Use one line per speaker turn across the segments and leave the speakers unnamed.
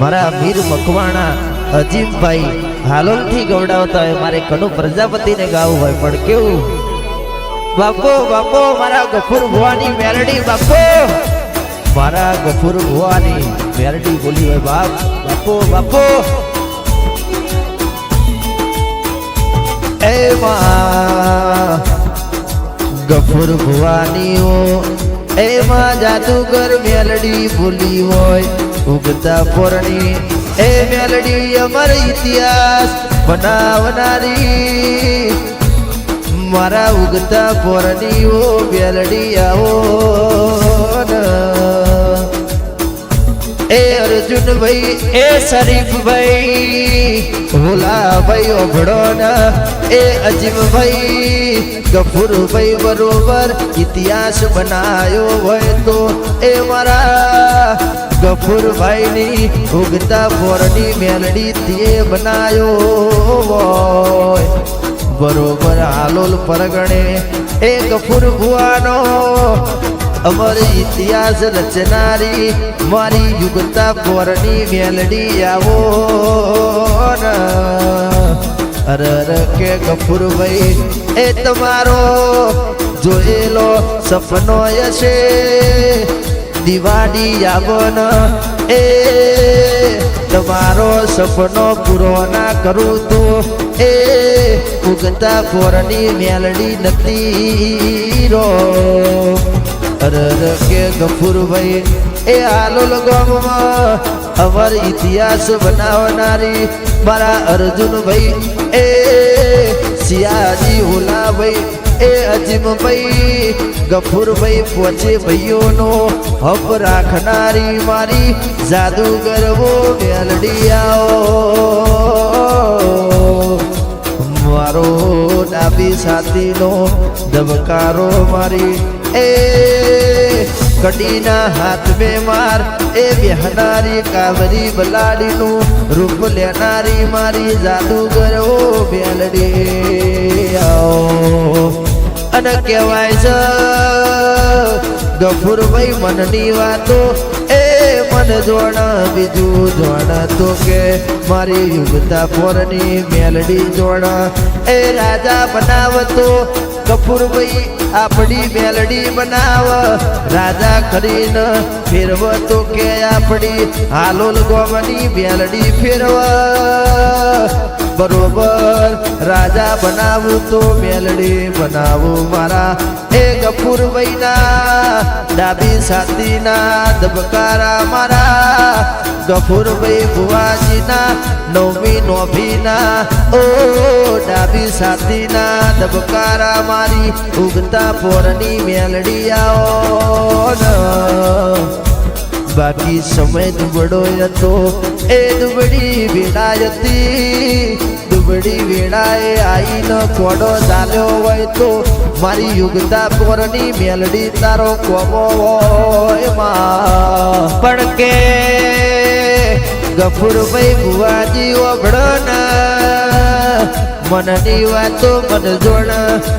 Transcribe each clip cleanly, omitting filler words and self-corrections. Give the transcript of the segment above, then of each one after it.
મારા વીર મકવાણા અજીમભાઈ હાલોલ થી ગવડાવતા હોય મારે કનુ પ્રજાપતિને ગાવું હોય પણ કેવું બાપો બાપો મારા ગફુર ભુવાની મેલડી બાપો મારા ગફુર ભુવાની મેલડી બોલી હોય બાપ બાપો બાપો એ માં ગફુર ભુવાની ઓ એ માં જાદુગર મેલડી બોલી હોય ઉગતા પોરણી એ મેલડી અમર ઇતિહાસ બનાવનારી મારા ઉગતા પોરણી ઓ મેલડી આવો એ અર્જુન ભાઈ એ શરીફ ભાઈ ભોલા ભાઈ ઓભળો ના એ અજીમ ભાઈ ગફુર ભાઈ બરોબર ઇતિહાસ બનાયો હોય તો એ મારા ગફુર ભાઈ ની ઉગતા પોરની મેલડી તે બનાયો હોય બરોબર હાલોલ પરગણે એ ગફુર ભુવાનો અમર ઇતિહાસ રચનારી મારી યુગતા પોરની મેલડી આવો અરર કે ગફુર ભાઈ એ તમારો જોયેલો સપનો હશે દિવાળી આવન એ તમારો સપનો પૂરો ના કરું તો એ ઉગતા પોરની મેલડી નથી રો અરર કે ગફુર ભાઈ એ હાલોલ ગામમાં અમર ઇતિહાસ બનાવનારી મારા અર્જુન ભાઈ એ સિયાજી ઓલા ભાઈ એ અજીમ ભાઈ ગફુર ભાઈ પોચે ભાઈઓનો હપ રાખનારી મારી જાદુગર વો મેલડી આવો મારો ડાબી સાથીનો ધબકારો મારી એ કડીના હાથ में मार ए बेहनारी कावरी बलाडीનું રૂપ લેનારી મારી જાદુગર ઓ મેલડી આવો અને કહેવાય છે ગફુર ભાઈ મનની વાતો એ મન જોણ બીજું જોણ તો કે મારી યુગતા પોરની મેલડી જોણ એ રાજા બનાવતો ગફુર ભાઈ આપણી મેલડી બનાવ રાજા કરીને ફેરવ તો કે આપણી હાલોલ ગોમની મેલડી ફેરવ બરોબર રાજા બનાવું તો મેલડી બનાવું મારા એ ગફુર ભાઈના ડાબી સાથીના ધબકારા મારા ગફુર ભાઈ ભુવાજીના નવમી નોભીના ઓ ડાબી સાથીના ધબકારા મારી ઉગતા પોરની મેલડી આવો બાકી સમય દુબળો હતો એ દુબળી વેળાયતી દુબળી વેળાએ આઈનો કોડો ચાલ્યો હોય તો મારી યુગતા પોરની મેલડી તારો કોમો હોય માં પણ કે ગફુર ભાઈ ભુવાજી ઓભળના મનની વાતો મન જોણ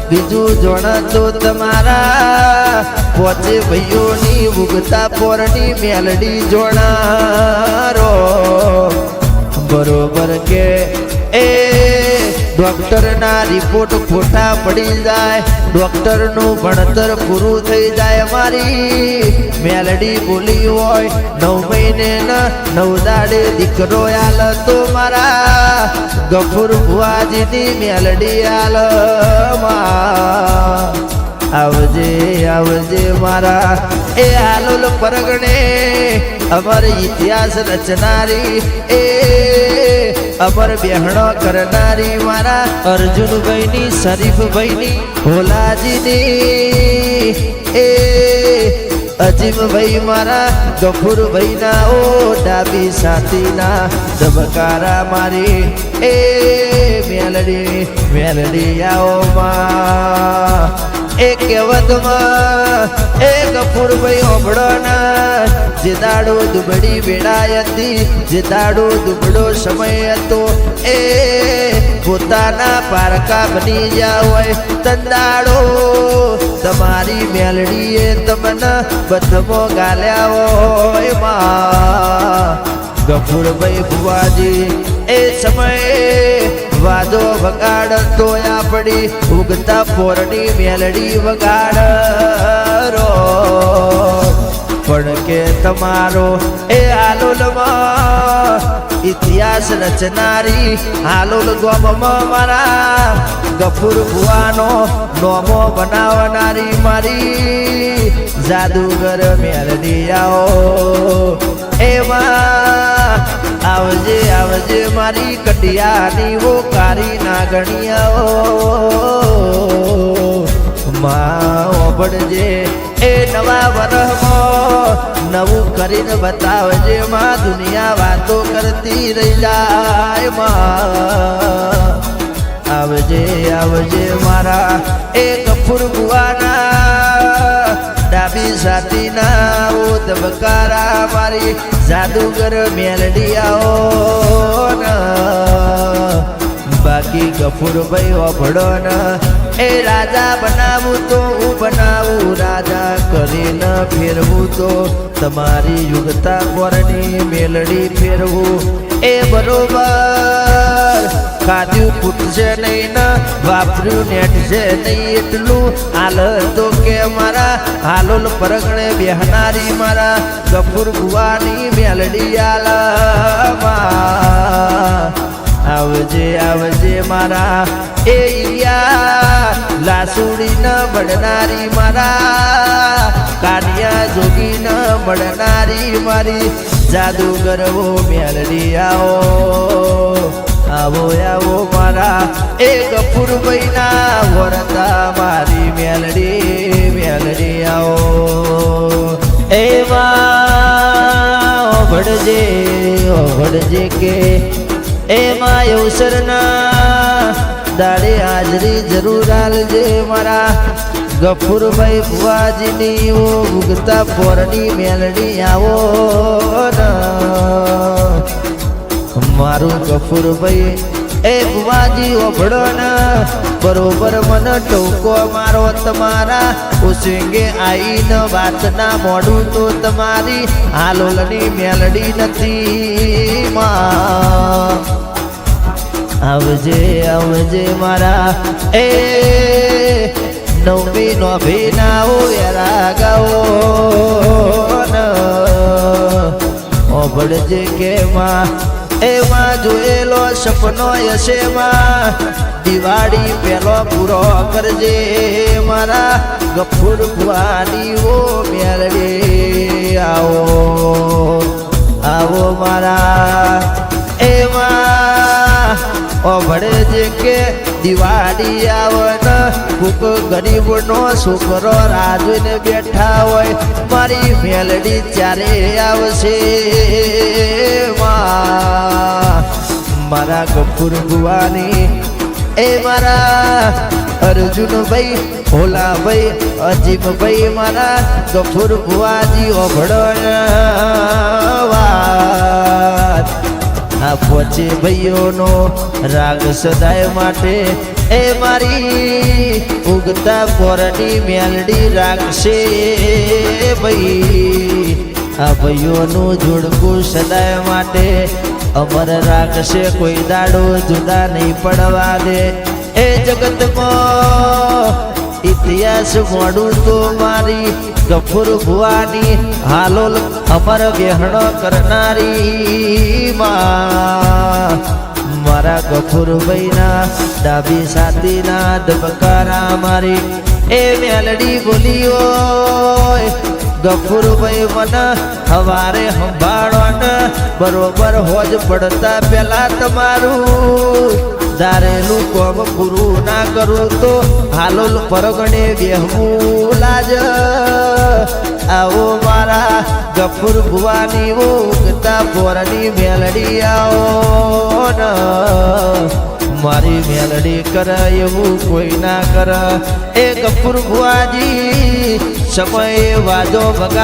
બીજું જોણ તો તમારા પોચે ભાઈઓની ઉગતા પોરની મેલડી જોણારો બરોબર કે એ ડોક્ટરના રિપોર્ટ ખોટા પડી જાય ડોક્ટરનું ભણતર પૂરું થઈ જાય મારી મેલડી બોલી હોય 9 મહિને નવ દાડે દીકરો આલ તો મારા ગફુર ભુવાજીની મેલડી આલ આવજે આવજે મારા એ હાલોલ પરગણે અમર ઇતિહાસ રચનારી એ અમર બેહણો કરનારી મારા અર્જુનભાઈની શરીફભાઈની ભોલાજીની એ અજીમભાઈ મારા ગફુરભાઈના ઓ ડાબી સાથીના ધબકારા મારી એ મેલડી મેલડી આવો માં એ કહેવતમાં એ ગફુરભાઈ ઓભળોના જે દાડો દુબળી વેળાયતી જે દાડો દુબળો સમય હતો એ પોતાના પારકા બની ગયા હોય તંદાડો તમારી મેલડીએ તમને બથમો ગાલ્યા હોય માં ગફુરભાઈ ભુવાજી એ સમયે વાદો વગાડતો આપણી ઉગતા પોરની મેલડી વગાડ રો પણ કે તમારો એ હાલોલમાં ઇતિહાસ રચનારી હાલોલ ગોમમાં મારા ગફુર ભુવાનો નોમો બનાવનારી મારી જાદુગર મેલડી આવો એમાં આવજે આવજે મારી કટિયાની વો કારી નાગણિયાઓ માં ઓબડજે એ નવા વરહમાં નવું કરીને બતાવજે માં દુનિયા વાતો કરતી રહી જાય માં આવજે આવજે મારા એ ગફુર ભુવાના ડાબી સાતીના ઓ દબકારા મારી જાદુગર મેલડી આવો બાકી ગફુરભાઈ ઓભળો ને એ રાજા બનાવું તો હું બનાવું રાજા કરીને ફેરવું તો તમારી યુગતા પોરની મેલડી ફેરવું એ બરોબર ખાધ્યું ફૂટશે નહીં ને વાપર્યું નેટશે નહીં એટલું હાલ તો કે મારા હાલોલ પરગણે બેહનારી મારા ગફુર ભુવાની મેલડી આલમાં આવજે આવજે મારા એ ઈયા લાસુડી ન બળનારી મારા કાનિયા જોગી ન બળનારી મારી જાદુગર વો મેલડી આવો આવો આવો મારા એ ગફુરભાઈ ના વરતા મારી મેલડી મેલડી આવો એમાં ઓભળજે કે એમાં અવસરના દાડે હાજરી જરૂર આલજે મારા ગફુરભાઈ ભુવાજીની ઉગતા પોરની મેલડી આવો મારું ગફુરભાઈ એ ભુવાજી ઓભળો ને બરોબર મને ટોકો મારો તમારા ઉસંગે આઈને વાત ના મોડું તો તમારી હાલોલની મેલડી નથી માં આવજે આવજે મારા એ નવમી નો ભીનાઓ યારા ગાઓ ઓભળજે કે માં એમાં જોયેલો સપનો હશે માં દિવાળી પેલો પૂરો કરજે મારા ગફુર ભુવાની ઓ મેલડી આવો આવો મારા એમાં ઓભળજે કે દિવાળી આવન કોક ગરીબનો છોકરો રાહ જોઈને બેઠા હોય મારી મેલડી ત્યારે આવશે મારા ગફુર ભુવાની એ મારા અર્જુનભાઈ ભોલાભાઈ અજીમભાઈ મારા ગફુર ભુવાજી ઓભળો વાત આ પોચે ભાઈઓનો રાગ સદાય માટે એ મારી ઉગતા પોરની મેલડી રાખશે ભાઈ આ ભાઈઓનું જોડકું સદાય માટે અમર રાખશે કોઈ દાડો જુદા નહીં પડવા દે એ જગતમાં ઇતિહાસ મોડું તો મારી ગફુર ભુવાની હાલોલ અમર બેહણો કરનારી માં મારા ગફુરભાઈના ડાબી સાતીના દબકારા મારી એ મેલડી બોલી હોય ગફુરભાઈ મને હવારે સંભાળો ને બરોબર હોજ પડતા પેલા તમારું ધારેલું કોમ પૂરું ના કરું તો હાલોલ પરગણે બેહવું લાજ આવો મારા ગફુર ભુવાની ઉગતા પોરની મેલડી આવો ને મારી મેલડી કરે એવું કોઈ ના કરે એ ગફુર ભુવાજી સમય વાજો બગા